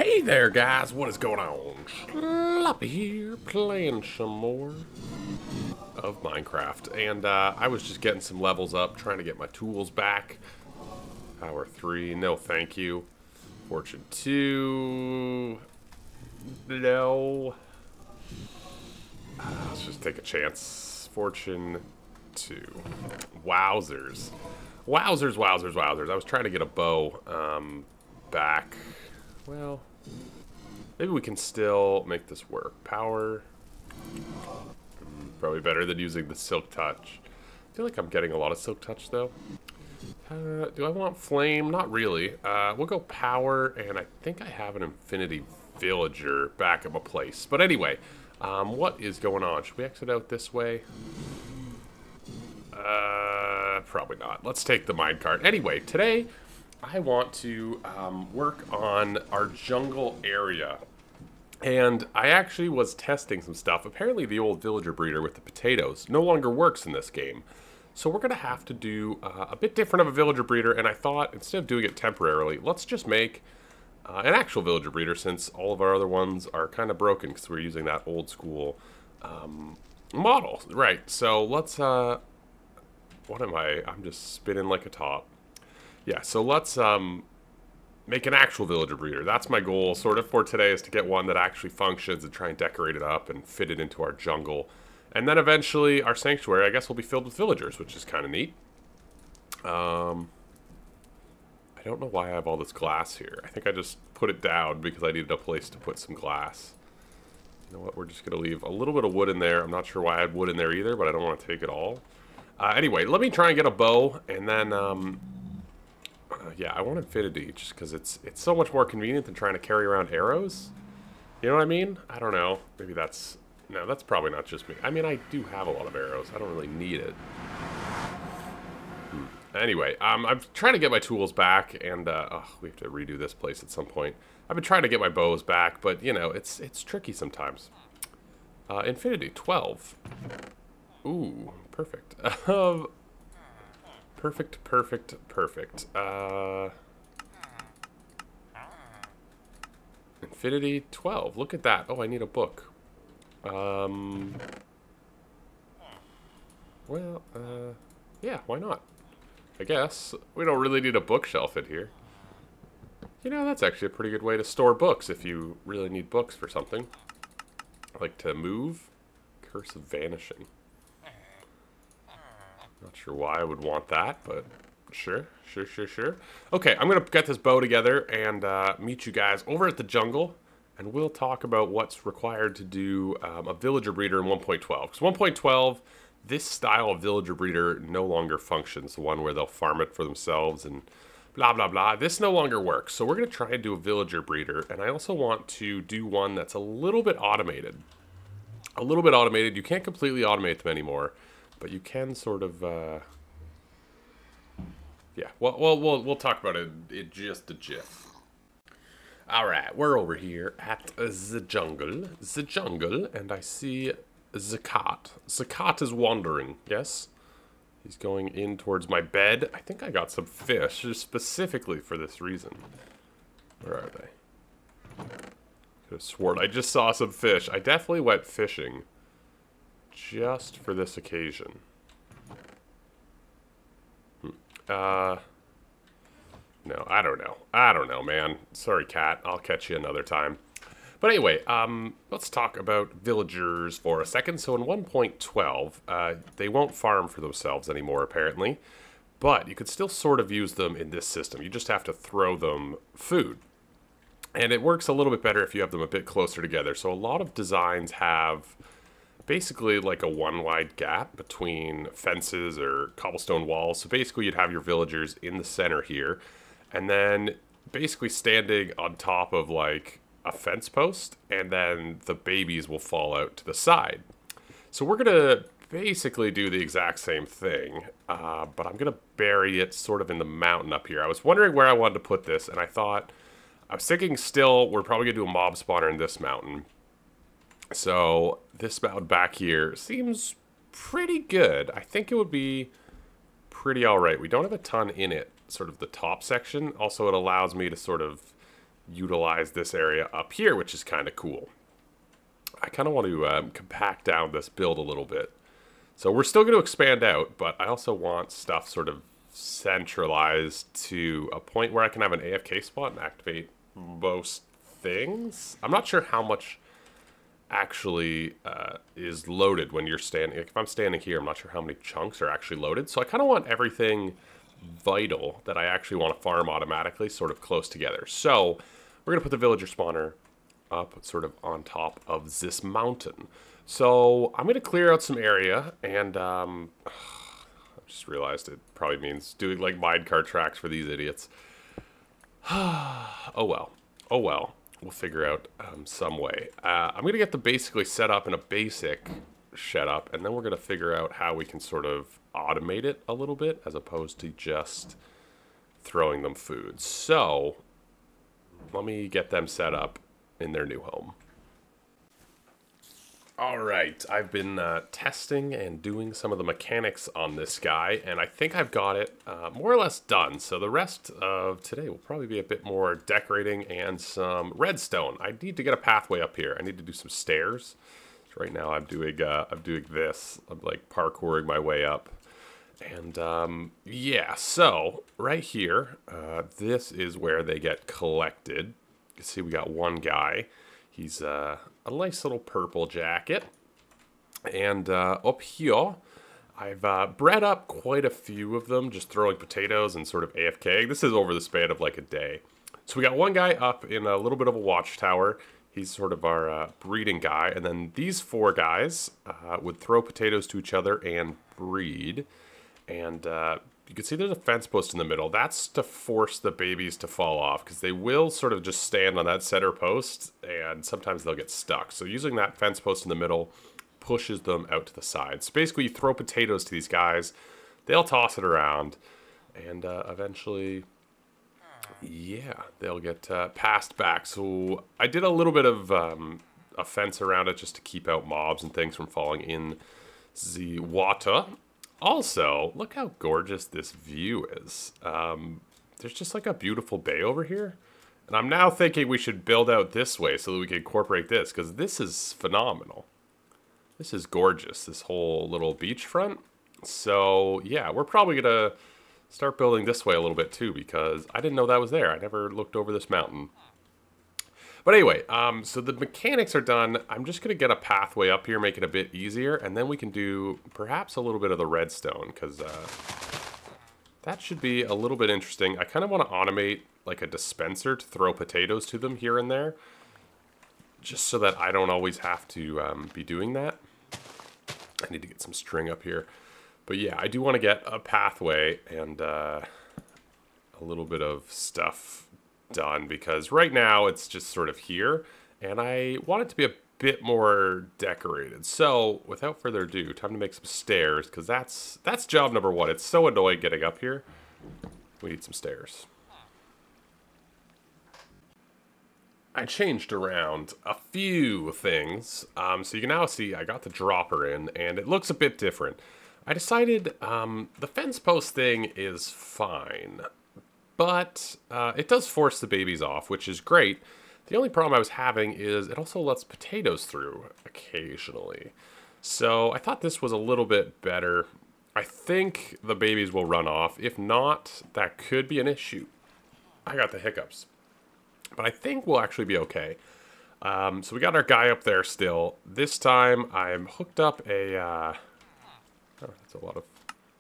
Hey there, guys. What is going on? Sloppy here, playing some more of Minecraft. And I was just getting some levels up, trying to get my tools back. Power 3, no thank you. Fortune 2, no. Let's just take a chance. Fortune 2. Wowzers. Wowzers, wowzers, wowzers. I was trying to get a bow back. Well, maybe we can still make this work. Power. Probably better than using the Silk Touch. I feel like I'm getting a lot of Silk Touch, though. Do I want Flame? Not really. We'll go Power, and I think I have an Infinity Villager back at my place. But anyway, what is going on? Should we exit out this way? Probably not. Let's take the minecart. Anyway, today I want to work on our jungle area. And I actually was testing some stuff. Apparently the old villager breeder with the potatoes no longer works in this game. So we're going to have to do a bit different of a villager breeder. And I thought, instead of doing it temporarily, let's just make an actual villager breeder, since all of our other ones are kind of broken because we're using that old school model. Right, so let's... what am I? I'm just spinning like a top. Yeah, so let's make an actual villager breeder. That's my goal sort of for today, is to get one that actually functions and try and decorate it up and fit it into our jungle. And then eventually our sanctuary, I guess, will be filled with villagers, which is kind of neat. I don't know why I have all this glass here. I think I just put it down because I needed a place to put some glass. You know what? We're just going to leave a little bit of wood in there. I'm not sure why I had wood in there either, but I don't want to take it all. Anyway, let me try and get a bow, and then, yeah, I want Infinity, just because it's so much more convenient than trying to carry around arrows. You know what I mean? I don't know. Maybe that's... No, that's probably not just me. I mean, I do have a lot of arrows. I don't really need it. Anyway, I'm trying to get my tools back, and, oh, we have to redo this place at some point. I've been trying to get my bows back, but, you know, it's tricky sometimes. Infinity, 12. Ooh, perfect. Perfect, perfect, perfect. Infinity 12. Look at that. Oh, I need a book. Well, yeah, why not? I guess. We don't really need a bookshelf in here. You know, that's actually a pretty good way to store books if you really need books for something. Like to move. Curse of Vanishing. Not sure why I would want that, but sure. Okay, I'm going to get this bow together and meet you guys over at the jungle, and we'll talk about what's required to do a villager breeder in 1.12. Because 1.12, this style of villager breeder no longer functions, the one where they'll farm it for themselves and blah, blah, blah. This no longer works, so we're going to try and do a villager breeder, and I also want to do one that's a little bit automated. A little bit automated. You can't completely automate them anymore, but you can sort of, yeah. Well, we'll talk about it in just a jiff. All right, we're over here at the jungle, and I see the cat. The cat is wandering. Yes, he's going in towards my bed. I think I got some fish specifically for this reason. Where are they? Could have sworn I just saw some fish. I definitely went fishing just for this occasion. No, I don't know. I don't know, man. Sorry, cat. I'll catch you another time. But anyway, let's talk about villagers for a second. So in 1.12, they won't farm for themselves anymore, apparently. But you could still sort of use them in this system. You just have to throw them food. And it works a little bit better if you have them a bit closer together. So a lot of designs have basically like a one wide gap between fences or cobblestone walls. So basically you'd have your villagers in the center here, and then basically standing on top of like a fence post, and then the babies will fall out to the side. So we're gonna basically do the exact same thing, but I'm gonna bury it sort of in the mountain up here. I was wondering where I wanted to put this, and I was thinking still we're probably gonna do a mob spawner in this mountain. So this mountain back here seems pretty good. I think it would be pretty alright. We don't have a ton in it, sort of the top section. Also, it allows me to sort of utilize this area up here, which is kind of cool. I kind of want to compact down this build a little bit. So we're still going to expand out, but I also want stuff sort of centralized to a point where I can have an AFK spot and activate most things. I'm not sure how much actually is loaded when you're standing. Like if I'm standing here, I'm not sure how many chunks are actually loaded. So I kind of want everything vital that I actually want to farm automatically sort of close together. So we're going to put the villager spawner up sort of on top of this mountain. So I'm going to clear out some area, and I just realized it probably means doing like minecart tracks for these idiots. Oh well. Oh well. We'll figure out some way. I'm going to get them basically set up in a basic setup, and then we're going to figure out how we can sort of automate it a little bit as opposed to just throwing them food. So let me get them set up in their new home. Alright, I've been testing and doing some of the mechanics on this guy, and I think I've got it more or less done. So the rest of today will probably be a bit more decorating and some redstone. I need to get a pathway up here. I need to do some stairs. So right now I'm doing this. I'm like parkouring my way up. And yeah, so right here, this is where they get collected. You can see we got one guy. He's a nice little purple jacket. And up here, I've bred up quite a few of them, just throwing potatoes and sort of AFK. This is over the span of like a day. So we got one guy up in a little bit of a watchtower. He's sort of our breeding guy. And then these four guys would throw potatoes to each other and breed. And you can see there's a fence post in the middle. That's to force the babies to fall off, because they will sort of just stand on that center post, and sometimes they'll get stuck. So using that fence post in the middle pushes them out to the side. So basically you throw potatoes to these guys, they'll toss it around, and eventually, yeah, they'll get passed back. So I did a little bit of a fence around it just to keep out mobs and things from falling in the water. Also, look how gorgeous this view is. There's just like a beautiful bay over here. And I'm now thinking we should build out this way so that we can incorporate this, because this is phenomenal. This is gorgeous, this whole little beachfront. So yeah, we're probably gonna start building this way a little bit too, because I didn't know that was there. I never looked over this mountain. But anyway, so the mechanics are done. I'm just going to get a pathway up here, make it a bit easier, and then we can do perhaps a little bit of the redstone, because that should be a little bit interesting. I kind of want to automate like a dispenser to throw potatoes to them here and there, just so that I don't always have to be doing that. I need to get some string up here. But yeah, I do want to get a pathway and a little bit of stuff done, because right now it's just sort of here, and I want it to be a bit more decorated. So without further ado, time to make some stairs, because that's job number one. It's so annoying getting up here. We need some stairs. I changed around a few things, so you can now see I got the dropper in, and it looks a bit different. I decided the fence post thing is fine, but it does force the babies off, which is great. The only problem I was having is it also lets potatoes through occasionally. So I thought this was a little bit better. I think the babies will run off. If not, that could be an issue. I got the hiccups. But I think we'll actually be okay. So we got our guy up there still. This time I'm hooked up a... oh, that's a lot of...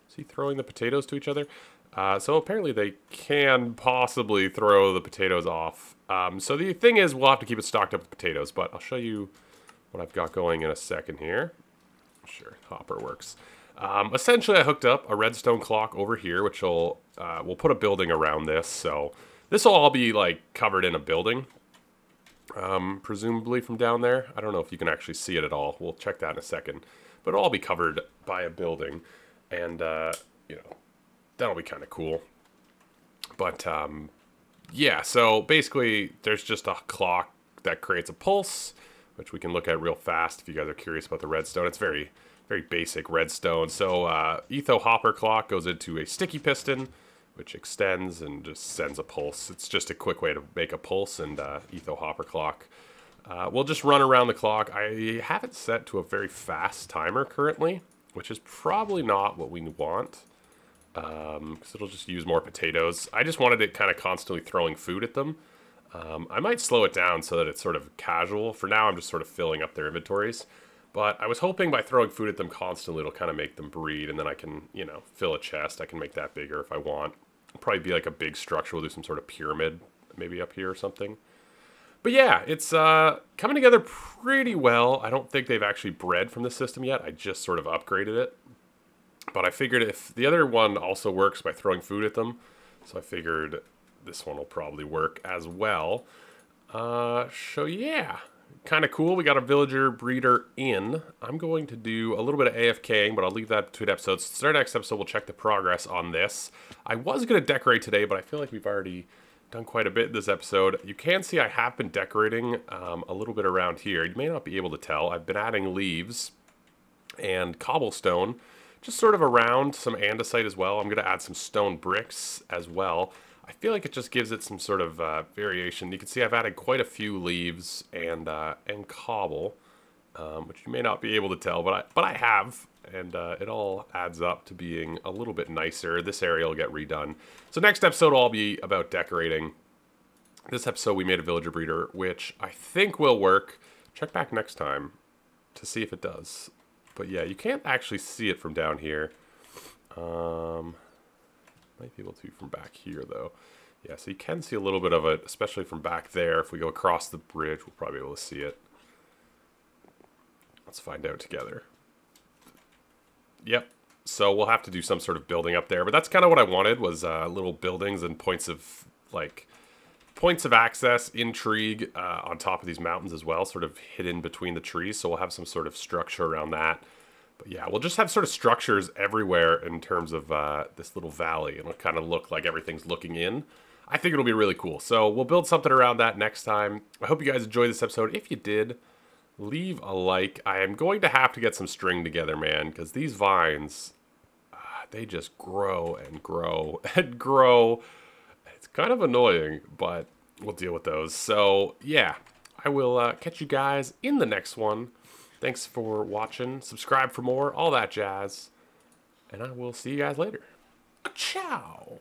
Is he throwing the potatoes to each other? So apparently they can possibly throw the potatoes off. So the thing is, we'll have to keep it stocked up with potatoes, but I'll show you what I've got going in a second here. Sure, hopper works. Essentially, I hooked up a redstone clock over here, which will we'll put a building around this. So this will all be like covered in a building, presumably from down there. I don't know if you can actually see it at all. We'll check that in a second. But it'll all be covered by a building, and you know, that'll be kind of cool. But yeah, so basically there's just a clock that creates a pulse, which we can look at real fast if you guys are curious about the redstone. It's very, very basic redstone. So etho hopper clock goes into a sticky piston, which extends and just sends a pulse. It's just a quick way to make a pulse and etho hopper clock. We'll just run around the clock. I have it set to a very fast timer currently, which is probably not what we want, because it'll just use more potatoes. I just wanted it kind of constantly throwing food at them. I might slow it down so that it's sort of casual. For now, I'm just sort of filling up their inventories. But I was hoping by throwing food at them constantly, it'll kind of make them breed, and then I can, you know, fill a chest. I can make that bigger if I want. It'll probably be like a big structure. We'll do some sort of pyramid, maybe up here or something. But yeah, it's coming together pretty well. I don't think they've actually bred from the system yet. I just sort of upgraded it. But I figured if the other one also works by throwing food at them, so I figured this one will probably work as well. So yeah, kind of cool. We got a villager breeder in. I'm going to do a little bit of AFKing, but I'll leave that between episodes. So our next episode, we'll check the progress on this. I was going to decorate today, but I feel like we've already done quite a bit in this episode. You can see I have been decorating a little bit around here. You may not be able to tell. I've been adding leaves and cobblestone, just sort of around some andesite as well. I'm going to add some stone bricks as well. I feel like it just gives it some sort of variation. You can see I've added quite a few leaves and cobble, which you may not be able to tell, but I have, and it all adds up to being a little bit nicer. This area will get redone. So next episode will all be about decorating. This episode we made a villager breeder, which I think will work. Check back next time to see if it does. But yeah, you can't actually see it from down here. Might be able to from back here, though. Yeah, so you can see a little bit of it, especially from back there. If we go across the bridge, we'll probably be able to see it. Let's find out together. Yep. So we'll have to do some sort of building up there. But that's kind of what I wanted, was little buildings and points of access, intrigue on top of these mountains as well, sort of hidden between the trees. So we'll have some sort of structure around that. But yeah, we'll just have sort of structures everywhere in terms of this little valley. It'll kind of look like everything's looking in. I think it'll be really cool. So we'll build something around that next time. I hope you guys enjoyed this episode. If you did, leave a like. I am going to have to get some string together, man, because these vines, they just grow and grow and grow. It's kind of annoying, but we'll deal with those. So yeah, I will catch you guys in the next one. Thanks for watching. Subscribe for more, all that jazz. And I will see you guys later. Ciao.